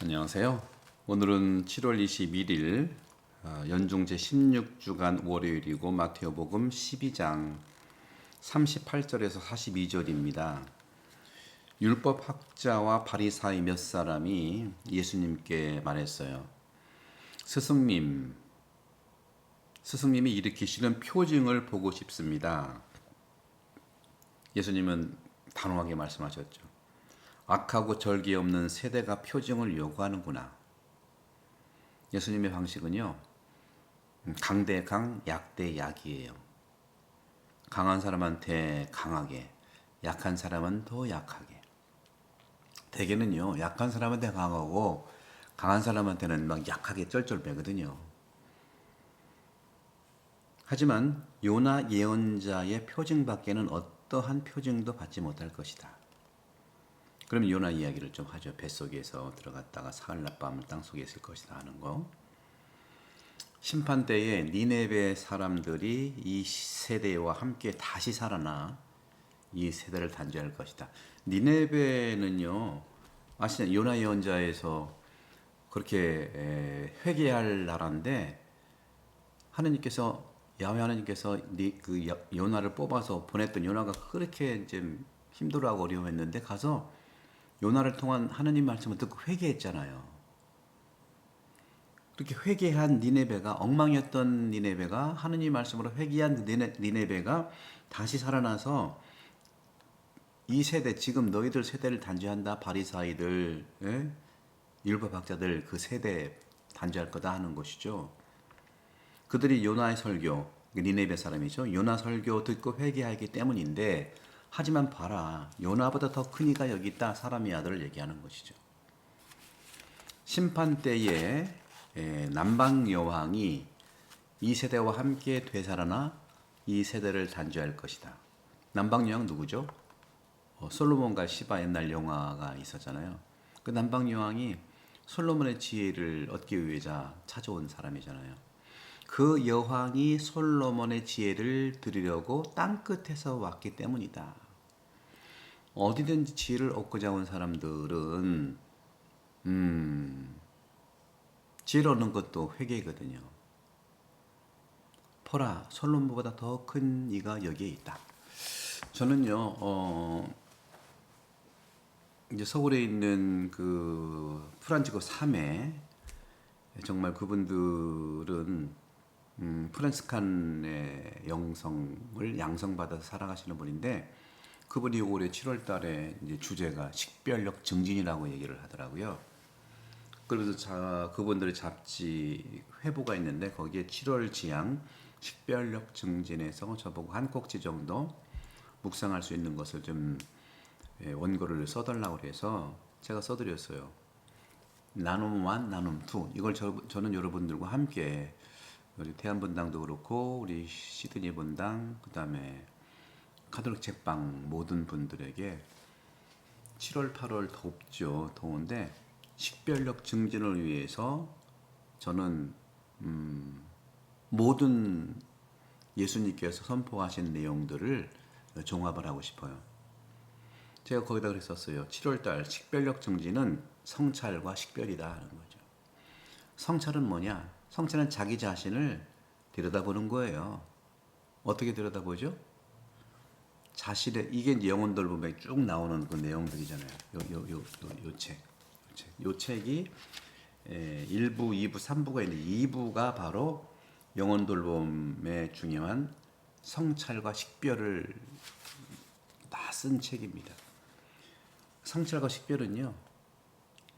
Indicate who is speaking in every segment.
Speaker 1: 안녕하세요. 오늘은 7월 21일 연중 제16주간 월요일이고 마태오복음 12장 38절에서 42절입니다. 율법학자와 바리사이 몇 사람이 예수님께 말했어요. 스승님이 일으키시는 표징을 보고 싶습니다. 예수님은 단호하게 말씀하셨죠. 악하고 절개 없는 세대가 표징을 요구하는구나. 예수님의 방식은요, 강 대 강, 약 대 약이에요. 강한 사람한테 강하게, 약한 사람은 더 약하게. 대개는요, 약한 사람한테 강하고 강한 사람한테는 막 약하게 쩔쩔매거든요. 하지만 요나 예언자의 표징밖에는 어떠한 표징도 받지 못할 것이다. 그럼 요나 이야기를 좀 하죠. 뱃속에서 들어갔다가 사흘날 밤을 땅속에 있을 것이다 하는 거. 심판 때에 니네베 사람들이 이 세대와 함께 다시 살아나 이 세대를 단죄할 것이다. 니네베는요, 아시잖아요. 요나 예언자에서 그렇게 회개할 나라인데 야훼 하나님께서 그 요나를 뽑아서 보냈던 요나가 그렇게 이제 힘들어하고 어려워했는데 가서 요나를 통한 하나님 말씀을 듣고 회개했잖아요. 그렇게 회개한 니네베가, 엉망이었던 니네베가 하나님 말씀으로 회개한 니네베가 다시 살아나서 이 세대, 지금 너희들 세대를 단죄한다. 바리사이들, 율법학자들 그 세대 단죄할 거다 하는 것이죠. 그들이 요나의 설교, 니네베 사람이죠. 요나 설교 듣고 회개하기 때문인데, 하지만 봐라, 요나보다 더 큰 이가 여기 있다. 사람의 아들을 얘기하는 것이죠. 심판 때에 남방 여왕이 이 세대와 함께 되살아나 이 세대를 단죄할 것이다. 남방 여왕 누구죠? 솔로몬과 시바 옛날 영화가 있었잖아요. 그 남방 여왕이 솔로몬의 지혜를 얻기 위해서 찾아온 사람이잖아요. 그 여왕이 솔로몬의 지혜를 들으려고 땅끝에서 왔기 때문이다. 어디든지 지혜를 얻고자 온 사람들은 지혜를 얻는 것도 회개거든요. 보라, 솔로몬보다 더 큰 이가 여기에 있다. 저는요, 이제 서울에 있는 그 프란치스코 3회 정말 그분들은 프란스칸의 영성을 양성받아서 살아가시는 분인데 그분이 올해 7월 달에 이제 주제가 식별력 증진이라고 얘기를 하더라고요. 그래서 그분들의 잡지 회보가 있는데 거기에 7월 지향 식별력 증진에서 저보고 한 꼭지 정도 묵상할 수 있는 것을 좀 원고를 써달라고 해서 제가 써드렸어요. 나눔 1, 나눔 2 이걸 저는 여러분들과 함께 우리 태안분당도 그렇고 우리 시드니 분당 그다음에 카톨릭 책방 모든 분들에게 7월 8월 덥죠. 더운데 식별력 증진을 위해서 저는 모든 예수님께서 선포하신 내용들을 종합을 하고 싶어요. 제가 거기다 그랬었어요. 7월달 식별력 증진은 성찰과 식별이다 하는 거죠. 성찰은 뭐냐? 성찰은 자기 자신을 들여다보는 거예요. 어떻게 들여다보죠? 이게 이제 영혼 돌봄에 쭉 나오는 그 내용들이잖아요. 요 책이 1부, 2부, 3부가 있는데 2부가 바로 영혼 돌봄의 중요한 성찰과 식별을 다 쓴 책입니다. 성찰과 식별은요,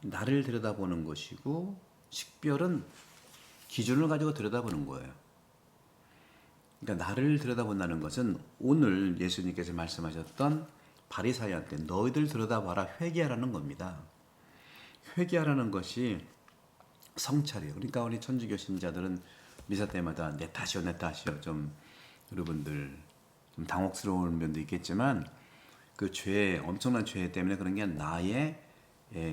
Speaker 1: 나를 들여다보는 것이고 식별은 기준을 가지고 들여다보는 거예요. 그러니까 나를 들여다본다는 것은 오늘 예수님께서 말씀하셨던 바리사이한테 너희들 들여다봐라 회개하라는 겁니다. 회개하라는 것이 성찰이에요. 그러니까 우리 천주교 신자들은 미사 때마다 내 탓이요 좀 여러분들 좀 당혹스러운 면도 있겠지만 그 엄청난 죄 때문에 그런 게 나의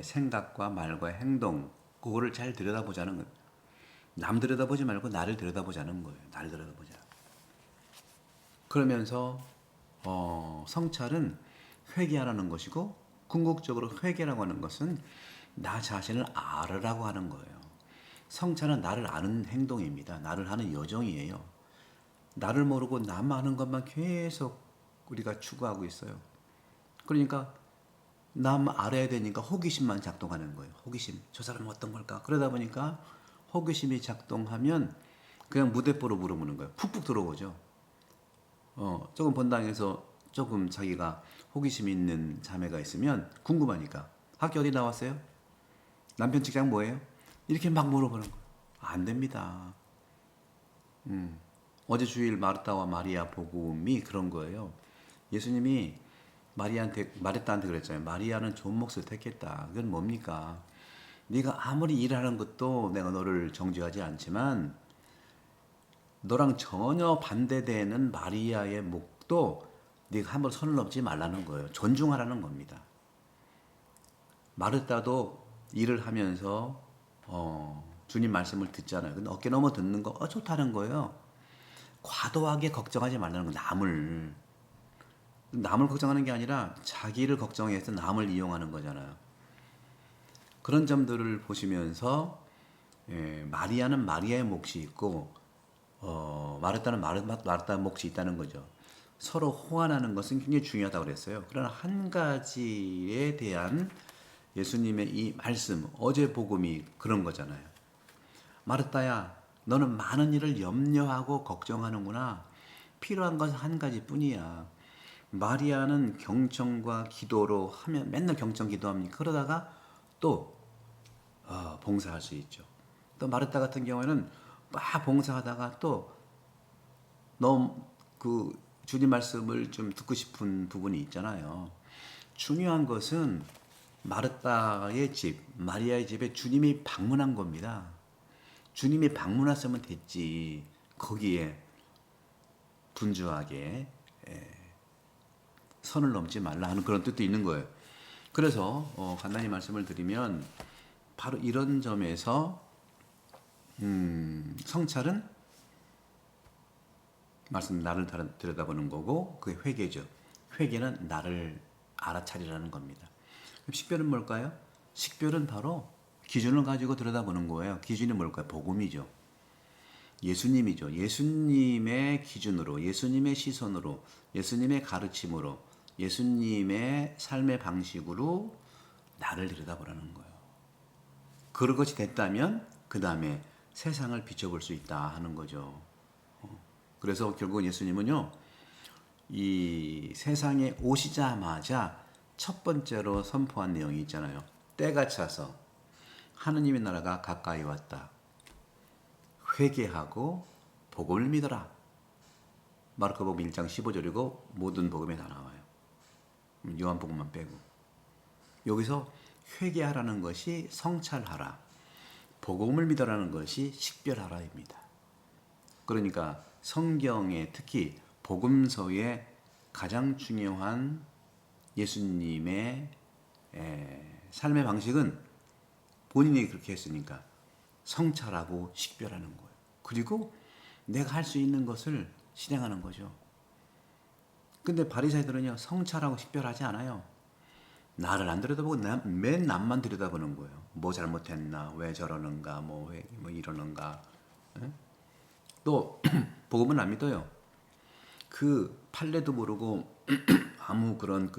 Speaker 1: 생각과 말과 행동 그거를 잘 들여다보자는 거예요. 남 들여다보지 말고 나를 들여다보자는 거예요. 나를 들여다보자. 그러면서 성찰은 회개하라는 것이고 궁극적으로 회개라고 하는 것은 나 자신을 알으라고 하는 거예요. 성찰은 나를 아는 행동입니다. 나를 아는 여정이에요. 나를 모르고 남 아는 것만 계속 우리가 추구하고 있어요. 그러니까 남 알아야 되니까 호기심만 작동하는 거예요. 호기심. 저 사람은 어떤 걸까? 그러다 보니까 호기심이 작동하면 그냥 무대뽀로 물어보는 거예요. 푹푹 들어오죠. 조금 본당에서 조금 자기가 호기심 있는 자매가 있으면 궁금하니까 학교 어디 나왔어요? 남편 직장 뭐예요? 이렇게 막 물어보는 거예요. 안 됩니다. 어제 주일 마르타와 마리아 복음이 그런 거예요. 예수님이 마르타한테 그랬잖아요. 마리아는 좋은 몫을 택했다. 그건 뭡니까? 네가 아무리 일하는 것도 내가 너를 정죄하지 않지만 너랑 전혀 반대되는 마리아의 몫도 네가 함부로 손을 넘지 말라는 거예요. 존중하라는 겁니다. 마르타도 일을 하면서 주님 말씀을 듣잖아요. 근데 어깨 넘어 듣는 거 좋다는 거예요. 과도하게 걱정하지 말라는 거. 남을 걱정하는 게 아니라 자기를 걱정해서 남을 이용하는 거잖아요. 그런 점들을 보시면서 마리아는 마리아의 몫이 있고 마르타는 마르타의 몫이 있다는 거죠. 서로 호환하는 것은 굉장히 중요하다고 그랬어요. 그러나 한 가지에 대한 예수님의 이 말씀, 어제 복음이 그런 거잖아요. 마르타야, 너는 많은 일을 염려하고 걱정하는구나. 필요한 것은 한 가지뿐이야. 마리아는 경청과 기도로 하면 맨날 경청 기도합니까? 그러다가 또 봉사할 수 있죠. 또 마르타 같은 경우에는 막 봉사하다가 또 너무 그 주님 말씀을 좀 듣고 싶은 부분이 있잖아요. 중요한 것은 마르타의 집, 마리아의 집에 주님이 방문한 겁니다. 주님이 방문했으면 됐지. 거기에 분주하게 선을 넘지 말라 하는 그런 뜻도 있는 거예요. 그래서 간단히 말씀을 드리면 바로 이런 점에서 성찰은 말씀 나를 들여다보는 거고 그게 회개죠. 회개는 나를 알아차리라는 겁니다. 그럼 식별은 뭘까요? 식별은 바로 기준을 가지고 들여다보는 거예요. 기준이 뭘까요? 복음이죠. 예수님이죠. 예수님의 기준으로, 예수님의 시선으로, 예수님의 가르침으로, 예수님의 삶의 방식으로 나를 들여다보라는 거예요. 그런 것이 됐다면 그 다음에 세상을 비춰볼 수 있다 하는 거죠. 그래서 결국 예수님은요, 이 세상에 오시자마자 첫 번째로 선포한 내용이 있잖아요. 때가 차서 하느님의 나라가 가까이 왔다. 회개하고 복음을 믿어라. 마르코복음 1장 15절이고 모든 복음에 다 나와요. 요한복음만 빼고. 여기서 회개하라는 것이 성찰하라. 복음을 믿어라는 것이 식별하라입니다. 그러니까 성경에 특히 복음서에 가장 중요한 예수님의 삶의 방식은 본인이 그렇게 했으니까 성찰하고 식별하는 거예요. 그리고 내가 할 수 있는 것을 실행하는 거죠. 근데 바리새인들은요, 성찰하고 식별하지 않아요. 나를 안 들여다보고 맨 남만 들여다보는 거예요. 뭐 잘못했나, 왜 저러는가, 왜 이러는가. 또 복음은 안 믿어요. 그 판례도 모르고 아무 그런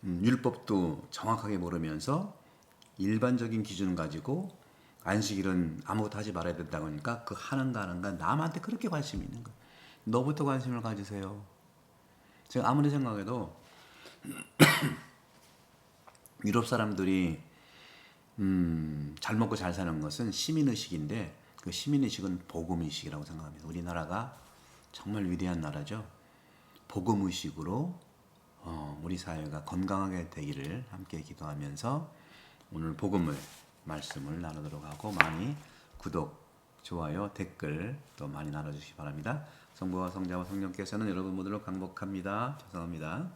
Speaker 1: 율법도 정확하게 모르면서 일반적인 기준 가지고 안식일은 아무것도 하지 말아야 된다고 하니까 그 하는가 남한테 그렇게 관심이 있는 거예요. 너부터 관심을 가지세요. 제가 아무리 생각해도 유럽 사람들이 잘 먹고 잘 사는 것은 시민의식인데 그 시민의식은 복음의식이라고 생각합니다. 우리나라가 정말 위대한 나라죠. 복음의식으로 우리 사회가 건강하게 되기를 함께 기도하면서 오늘 복음을 말씀을 나누도록 하고 많이 구독, 좋아요, 댓글 또 많이 나눠주시기 바랍니다. 성부와 성자와 성령께서는 여러분 모두를 강복합니다. 죄송합니다.